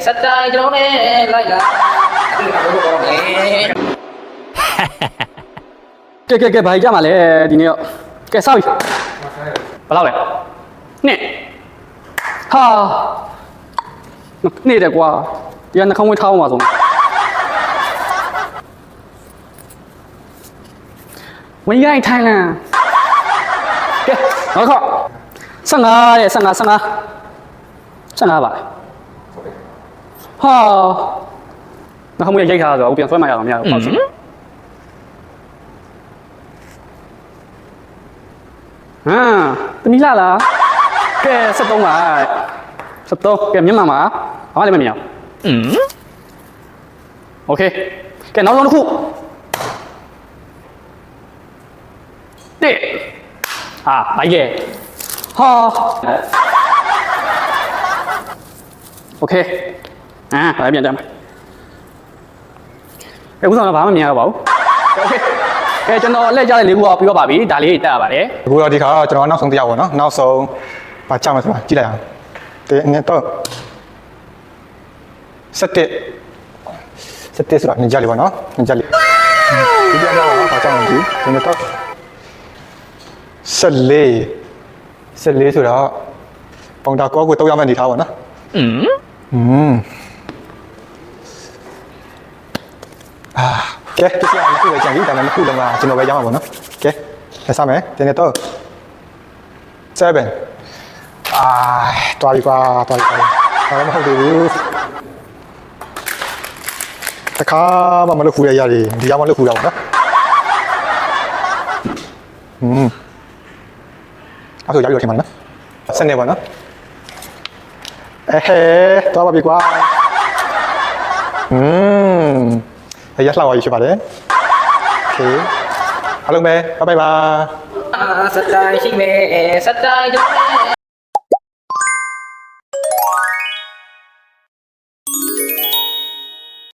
Sắt trai cho nè lại là cái bài ra mà lại đi nữa cái sao vậy bao lâu vậy nè ha nè đẹp quá giờ nó không có thao mà rồi mấy cái anh thay nè cái nói khó sang à vậy ha nó không có dây thà rồi ông tiền phơi mày ở nhà à tôi nghĩ là cái sắp đông mà sắp đông cái miếng mà hỏi lên mày nhỉ ok cái nó khu đi à lại về ha ok à lại bien chậm cái cũng sao nó phá mày bảo ok cái cho nó lấy ra để liuပြီးတော့ပါပြီဒါလေးတက်ရပါတယ် အခုတော့ဒီခါကျွန်တော်နောက်ဆုံးတရားပေါ့နော်နောက်ဆုံးဗာချမယ်ဆိုတာကြည့်လိုက်အောင်ဒီနေ့တော့7ဆိုတာညကြလေးပေါ့နော်ညကြလေးဒီပြန်တော့ဗာချမယ်ကြည့်ဒီနေ့တော့14ဆိုတော့ပုံတာကောကို3ရမှနေထားပါနော်ကဲဒီကောင်ကလည်းကြံပြီးဒါမှမဟုတ်တော့ကျွန်တော်ပဲရမှာပေါ့နော်ကဲဆက်စမယ်ဒီနေ့တော့7တွားပြီကွာတွားမဟုတ်သေးဘူးတခါမှမလုပ်ခူရရတယ်ဒီရောက်မလုပ်ခူတော့နော်အဲ့ဆိုရပြီတော့ထင်ပါနော်ဆက်နေပါနော်တွားပါပြီကွာရလှောက်ရရှိပါတယ်โอเคအားလုံးပဲဘိုင်ဘိုင်ပါ sắt trai xin mẹ sắt trai cho nè